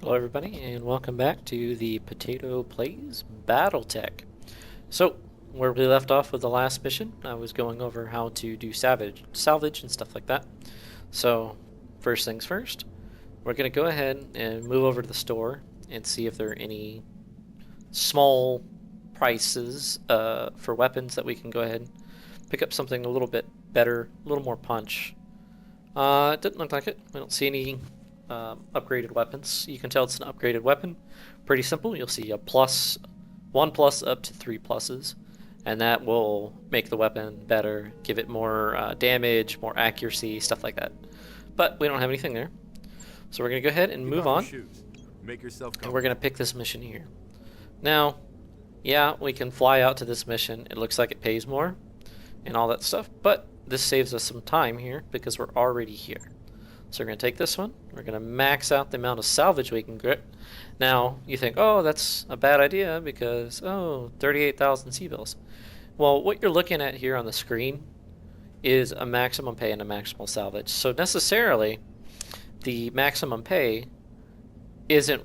Hello everybody and welcome back to the Potato Plays Battletech. So, where we left off with the last mission, I was going over how to do salvage and stuff like that. So, first things first, we're going to go ahead and move over to the store and see if there are any small prices for weapons that we can go ahead and pick up something a little bit better, a little more punch. It didn't look like it. We don't see any upgraded weapons. You can tell it's an upgraded weapon. Pretty simple. You'll see a plus, 1 plus up to 3 pluses, and that will make the weapon better, give it more damage, more accuracy, stuff like that. But we don't have anything there, so we're gonna go ahead and move on. Make yourself and we're gonna pick this mission here. Now, yeah, we can fly out to this mission. It looks like it pays more and all that stuff, but this saves us some time here because we're already here. So we're going to take this one. We're going to max out the amount of salvage we can get. Now, you think, oh, that's a bad idea because, 38,000 C-bills. Well, what you're looking at here on the screen is a maximum pay and a maximal salvage. So necessarily, the maximum pay isn't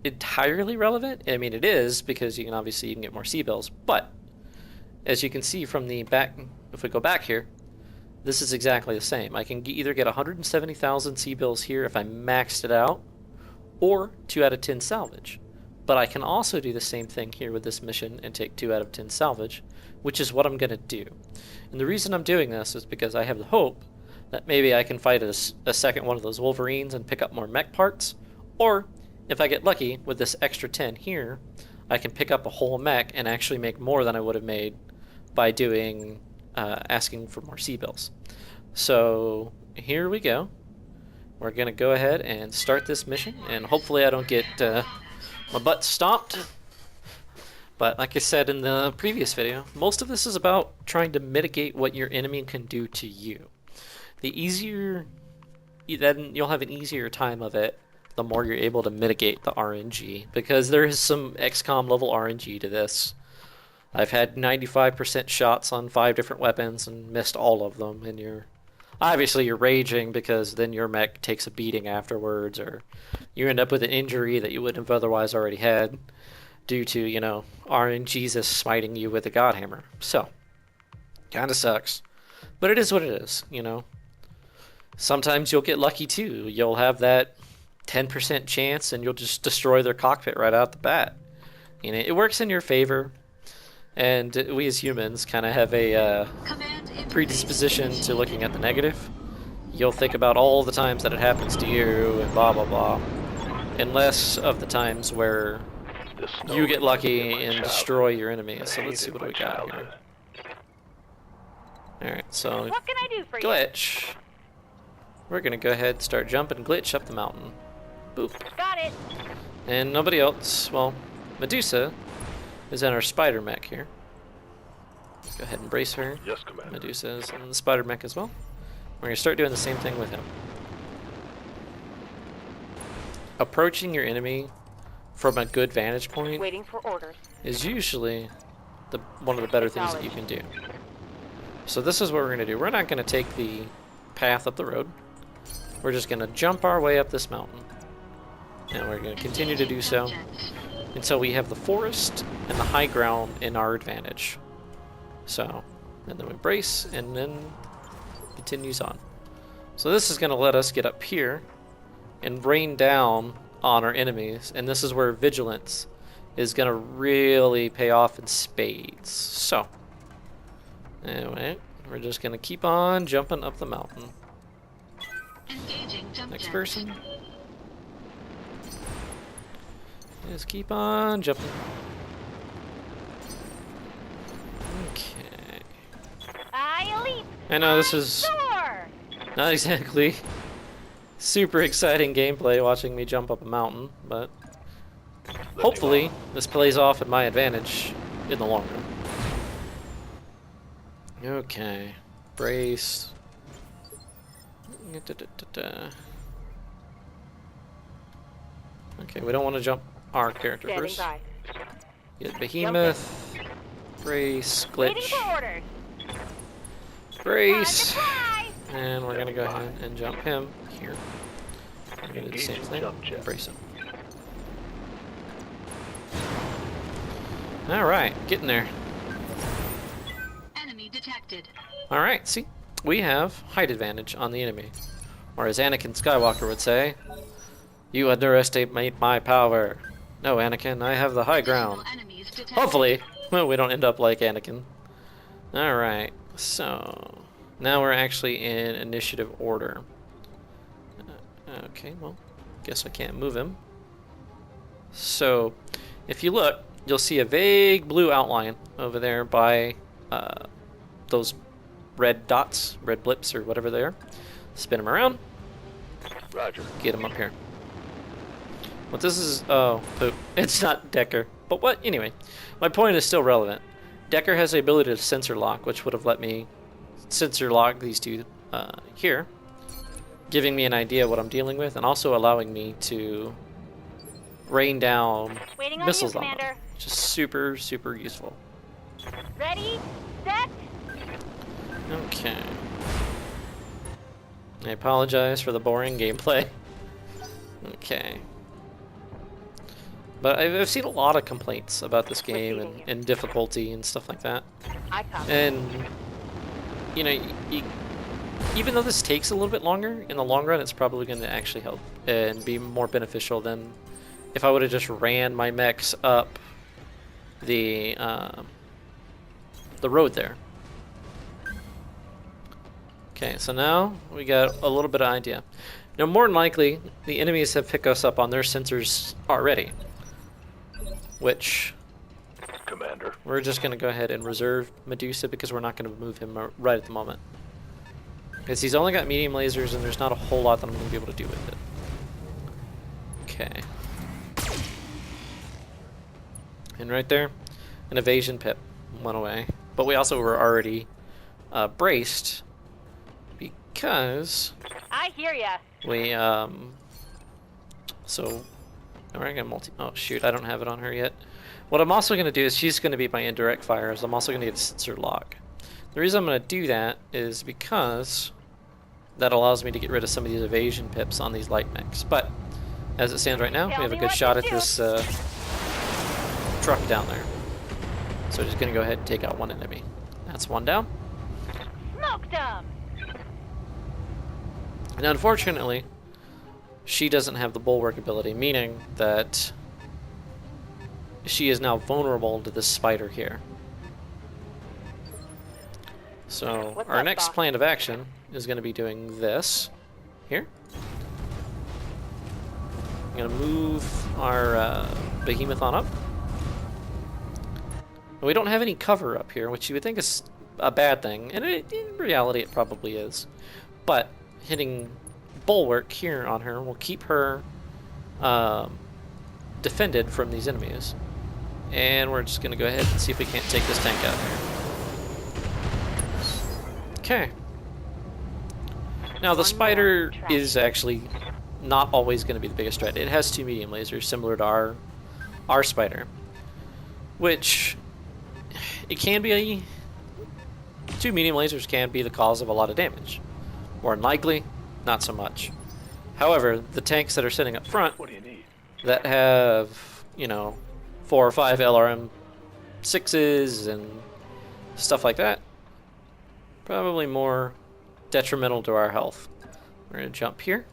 entirely relevant. I mean, it is because you can get more C-bills. But as you can see from the back, if we go back here, this is exactly the same. I can either get 170,000 C-bills here if I maxed it out, or 2 out of 10 salvage. But I can also do the same thing here with this mission and take 2 out of 10 salvage, which is what I'm going to do. And the reason I'm doing this is because I have the hope that maybe I can fight a second one of those Wolverines and pick up more mech parts, or if I get lucky with this extra 10 here, I can pick up a whole mech and actually make more than I would have made by doing asking for more C-bills. So here we go. We're gonna go ahead and start this mission, and hopefully I don't get my butt stomped. But like I said in the previous video, most of this is about trying to mitigate what your enemy can do to you. The easier, then you'll have an easier time of it, the more you're able to mitigate the RNG, because there is some XCOM level RNG to this. I've had 95% shots on 5 different weapons and missed all of them, and you're raging because then your mech takes a beating afterwards, or you end up with an injury that you wouldn't have otherwise already had due to, RNGesus smiting you with a Godhammer. So, kinda sucks. But it is what it is, Sometimes you'll get lucky too. You'll have that 10% chance and you'll just destroy their cockpit right out the bat. It works in your favor. And we as humans kind of have a predisposition to looking at the negative. You'll think about all the times that it happens to you and blah blah blah, and less of the times where you get lucky and destroy your enemies. So let's see what we got here. Alright, so what can I do for glitch. We're gonna go ahead and start jumping glitch up the mountain. Boop. Got it. And nobody else, well, Medusa is in our spider mech here. Go ahead and brace her. Yes, Commander. Medusa is in the spider mech as well. We're going to start doing the same thing with him. Approaching your enemy from a good vantage point Waiting for orders. is usually one of the better things that you can do. So this is what we're going to do. We're not going to take the path up the road. We're just going to jump our way up this mountain. And we're going to continue to do so until we have the forest and the high ground in our advantage. So, and then we brace, and then continues on. So this is going to let us get up here and rain down on our enemies, and this is where vigilance is going to really pay off in spades. So, anyway, we're just going to keep on jumping up the mountain. Next person. Just keep on jumping. Okay. I know this is not exactly super exciting gameplay watching me jump up a mountain, but hopefully this plays off in my advantage in the long run. Okay. Brace. Okay, we don't want to jump our character first. Get Behemoth, brace, glitch, brace, and we're gonna go ahead and jump him here. We're gonna do the same thing, brace him. Alright, getting there. Enemy detected. Alright, see? We have height advantage on the enemy. Or as Anakin Skywalker would say, you underestimate my power. No, Anakin, I have the high ground. Enemies detected. Hopefully, well, we don't end up like Anakin. Alright, so now we're actually in initiative order. Okay, well, guess I can't move him. So, if you look, you'll see a vague blue outline over there by those red dots, red blips, or whatever they are. Spin them around. Roger. Get him up here. What this is, oh, poop. It's not Decker. But what, anyway, my point is still relevant. Decker has the ability to sensor lock, which would have let me sensor lock these two here, giving me an idea of what I'm dealing with, and also allowing me to rain down Waiting on missiles you, on them, Commander. which is super, super useful. Ready, set. Okay. I apologize for the boring gameplay. Okay. But I've seen a lot of complaints about this game and difficulty and stuff like that. I copy. And, you know, even though this takes a little bit longer, in the long run it's probably going to actually help and be more beneficial than if I would have just ran my mechs up the road there. Okay, so now we got a little bit of idea. Now, more than likely, the enemies have picked us up on their sensors already, which Commander. we're just going to go ahead and reserve Medusa because we're not going to move him right at the moment. Because he's only got medium lasers and there's not a whole lot that I'm going to be able to do with it. Okay. And right there, an evasion pip went away. But we also were already braced because I hear ya. we, so, we're going to multi, oh shoot, I don't have it on her yet. What I'm also going to do is she's going to be my indirect fire, so I'm also going to get sensor lock. The reason I'm going to do that is because that allows me to get rid of some of these evasion pips on these light mechs. But as it stands right now, we Tell have a me good what shot to at do. this truck down there. So just going to go ahead and take out one enemy. That's one down. Smoked 'em. And unfortunately, she doesn't have the bulwark ability, meaning that she is now vulnerable to this spider here. So What's our up, next Doc? plan of action is going to be doing this here. I'm going to move our behemoth on up. And we don't have any cover up here, which you would think is a bad thing, and in reality it probably is. But hitting bulwark here on her will keep her defended from these enemies. And we're just going to go ahead and see if we can't take this tank out here. Okay. Now the spider is actually not always going to be the biggest threat. It has two medium lasers similar to our spider, which it can be two medium lasers can be the cause of a lot of damage. More than likely, not so much. However, the tanks that are sitting up front What do you need? that have, you know, 4 or 5 LRM-6s and stuff like that, probably more detrimental to our health. We're going to jump here.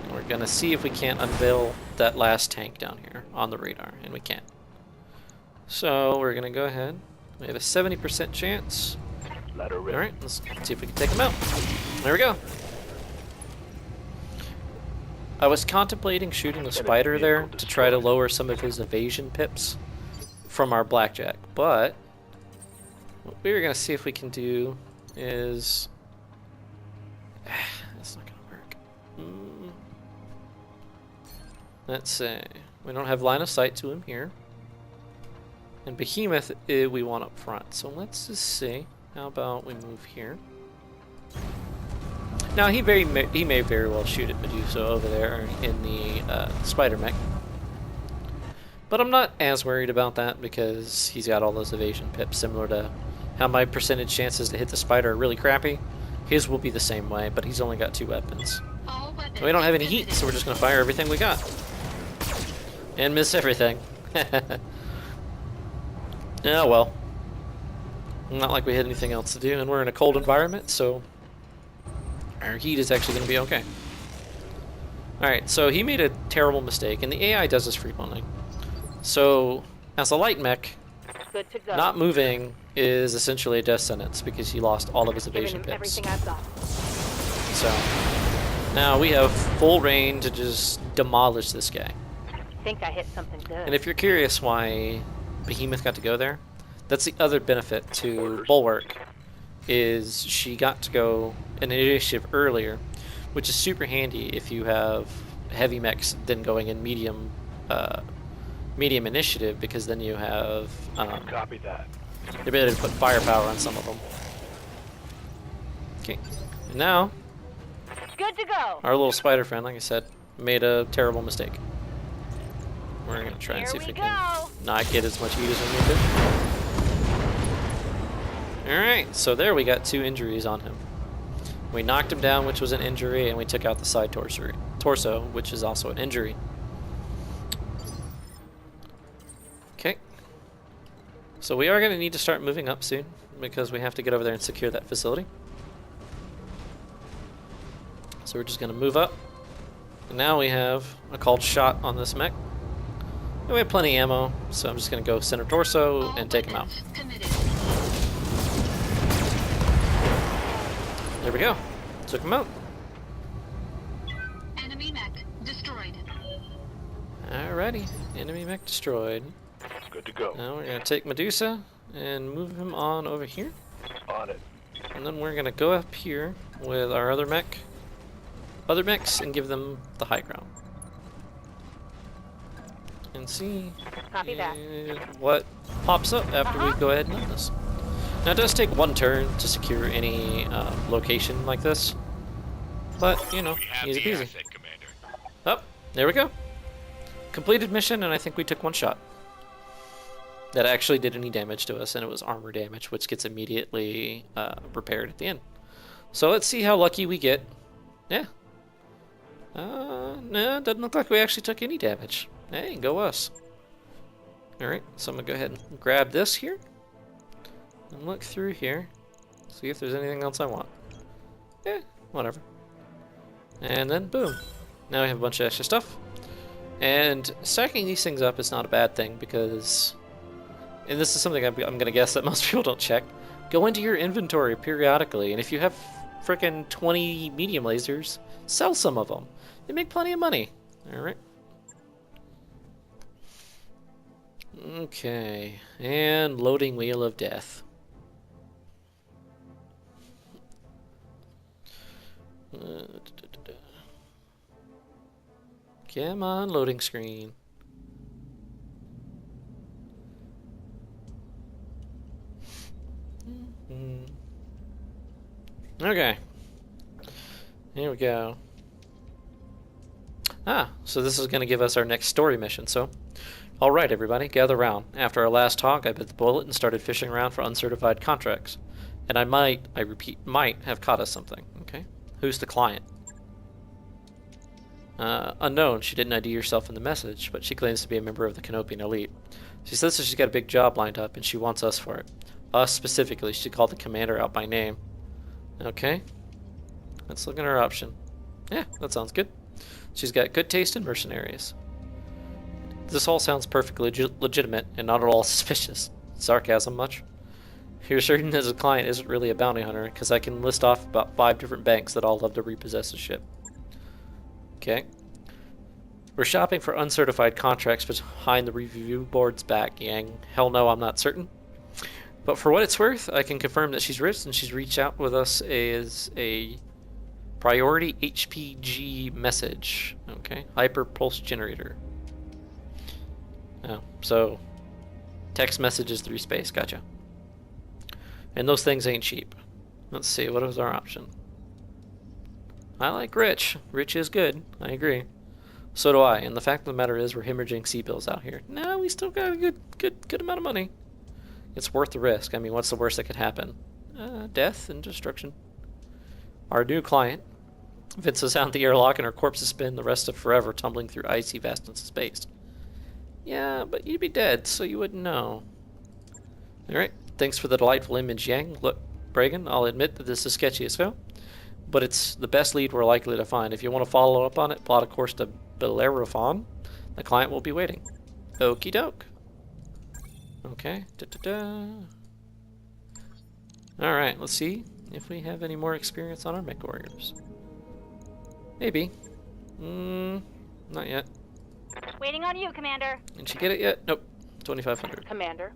And we're going to see if we can't unveil that last tank down here on the radar, and we can't. So we're going to go ahead. We have a 70% chance. Ladder ready. Alright, let's see if we can take him out. There we go. I was contemplating shooting the spider there to try to lower some of his evasion pips from our blackjack, but what we were going to see if we can do is... That's not going to work. Let's say we don't have line of sight to him here. And Behemoth we want up front, so let's just see. How about we move here? Now he may very well shoot at Medusa over there in the spider mech, but I'm not as worried about that because he's got all those evasion pips. Similar to how my percentage chances to hit the spider are really crappy, his will be the same way. But he's only got 2 weapons. All weapons And we don't have any heat, so we're just gonna fire everything we got and miss everything. Yeah, well. Not like we had anything else to do, and we're in a cold environment, so our heat is actually going to be okay. Alright, so he made a terrible mistake, and the AI does this frequently. So, as a light mech, Good to go. not moving is essentially a death sentence because he lost all of his Giving evasion him pips. everything I've got. So, now we have full reign to just demolish this guy. Think I hit something good. And if you're curious why Behemoth got to go there, that's the other benefit to Orders. Bulwark, is she got to go an initiative earlier, which is super handy if you have heavy mechs then going in medium initiative, because then you have Copy that. the ability to put firepower on some of them. Okay, and now Good to go. our little spider friend, like I said, made a terrible mistake. We're gonna try and Here see if we we can go. not get as much heat as we need to. Alright, so there we got 2 injuries on him. We knocked him down, which was an injury, and we took out the side torso, which is also an injury. Okay. So we are going to need to start moving up soon, because we have to get over there and secure that facility. So we're just going to move up. And now we have a called shot on this mech. And we have plenty of ammo, so I'm just going to go center torso and take him out. There we go. Took him out. Enemy mech destroyed. Alrighty. Enemy mech destroyed. Good to go. Now we're going to take Medusa and move him on over here. On it. And then we're going to go up here with our other mechs, and give them the high ground. And see Copy that. what pops up after we go ahead and run this. Now it does take 1 turn to secure any location like this, but you know, easy peasy. Oh, there we go. Completed mission, and I think we took 1 shot. That actually did any damage to us, and it was armor damage, which gets immediately repaired at the end. So let's see how lucky we get. Yeah. No, doesn't look like we actually took any damage. Hey, go us. Alright, so I'm going to go ahead and grab this here. And look through here. See if there's anything else I want. Yeah, whatever. And then, boom. Now we have a bunch of extra stuff. And stacking these things up is not a bad thing because... And this is something I'm going to guess that most people don't check. Go into your inventory periodically, and if you have frickin' 20 medium lasers, sell some of them. They make plenty of money. Alright. Okay. And loading Wheel of Death. Come on, loading screen. Okay. Here we go. So this is going to give us our next story mission. So, alright everybody, gather round. After our last talk, I bit the bullet and started fishing around for uncertified contracts. And I repeat, might have caught us something. Okay. Who's the client? Unknown. She didn't ID herself in the message, but she claims to be a member of the Canopian elite. She says that she's got a big job lined up, and she wants us for it. Us specifically. She called the commander out by name. Okay. Let's look at her option. Yeah, that sounds good. She's got good taste in mercenaries. This all sounds perfectly legitimate and not at all suspicious. Sarcasm much? You're certain that a client isn't really a bounty hunter, because I can list off about 5 different banks that all love to repossess a ship. Okay. We're shopping for uncertified contracts behind the review board's back, Yang. Hell no, I'm not certain. But for what it's worth, I can confirm that she's rich and she's reached out with us as a priority HPG message. Okay. Hyper pulse generator. Oh, so text messages through space. Gotcha. And those things ain't cheap. Let's see, what was our option? I like rich. Rich is good. I agree. So do I. And the fact of the matter is, we're hemorrhaging C-bills out here. No, we still got a good amount of money. It's worth the risk. I mean, what's the worst that could happen? Death and destruction. Our new client vinces out the airlock and our corpses spend the rest of forever tumbling through icy vastness of space. Yeah, but you'd be dead, so you wouldn't know. Alright, thanks for the delightful image, Yang. Look, Bragan, I'll admit that this is sketchy as hell, but it's the best lead we're likely to find. If you want to follow up on it, plot a course to Bellerophon. The client will be waiting. Okie doke. Okay. Alright, let's see if we have any more experience on our mech warriors. Maybe. Not yet. Waiting on you, Commander. Did she get it yet? Nope. 2,500. Commander.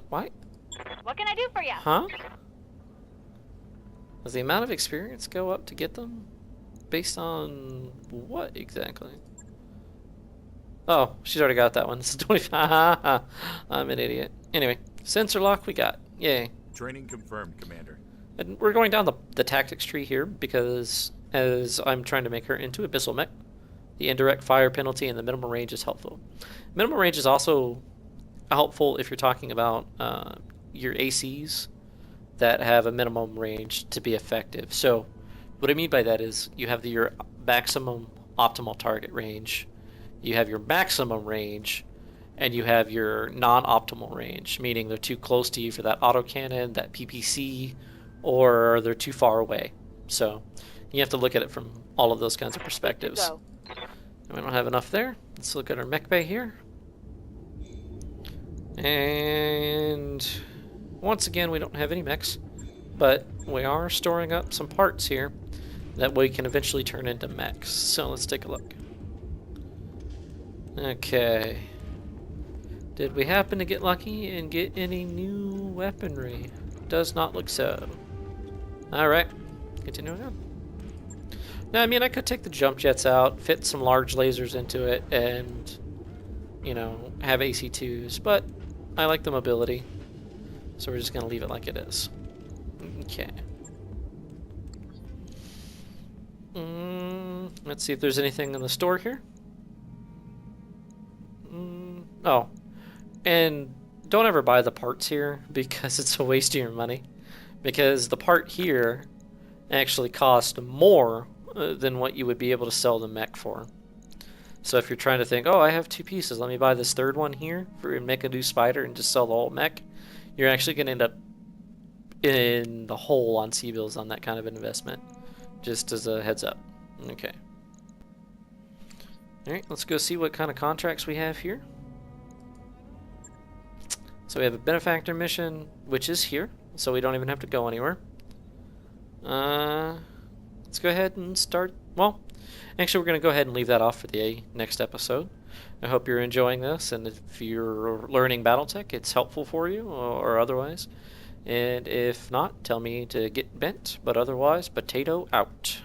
What? What can I do for you? Huh? Does the amount of experience go up to get them? Based on what exactly? Oh, she's already got that one. This is 25. I'm an idiot. Anyway, sensor lock we got. Yay. Training confirmed, Commander. And we're going down the tactics tree here because as I'm trying to make her into Abyssal Mech, the indirect fire penalty and the minimum range is helpful. Minimum range is also helpful if you're talking about your ACs that have a minimum range to be effective. So what I mean by that is you have your maximum optimal target range, you have your maximum range, and you have your non-optimal range, meaning they're too close to you for that autocannon, that PPC, or they're too far away. So you have to look at it from all of those kinds of perspectives. Go. And we don't have enough there. Let's look at our mech bay here. And once again, we don't have any mechs, but we are storing up some parts here that we can eventually turn into mechs. So let's take a look. Okay. Did we happen to get lucky and get any new weaponry? Does not look so. Alright, continuing on. Now, I mean, I could take the jump jets out, fit some large lasers into it, and, you know, have AC2s, but I like the mobility, so we're just going to leave it like it is. Okay. Let's see if there's anything in the store here. Oh, and don't ever buy the parts here because it's a waste of your money, because the part here actually costs more than what you would be able to sell the mech for. So if you're trying to think, oh, I have 2 pieces, let me buy this third one here for and make a new spider and just sell the whole mech, you're actually going to end up in the hole on C-bills on that kind of investment. Just as a heads up. Okay. Alright, let's go see what kind of contracts we have here. So we have a benefactor mission, which is here, so we don't even have to go anywhere. Let's go ahead and start. Well, actually, we're going to go ahead and leave that off for the next episode. I hope you're enjoying this, and if you're learning Battletech, it's helpful for you, or otherwise. And if not, tell me to get bent, but otherwise, potato out.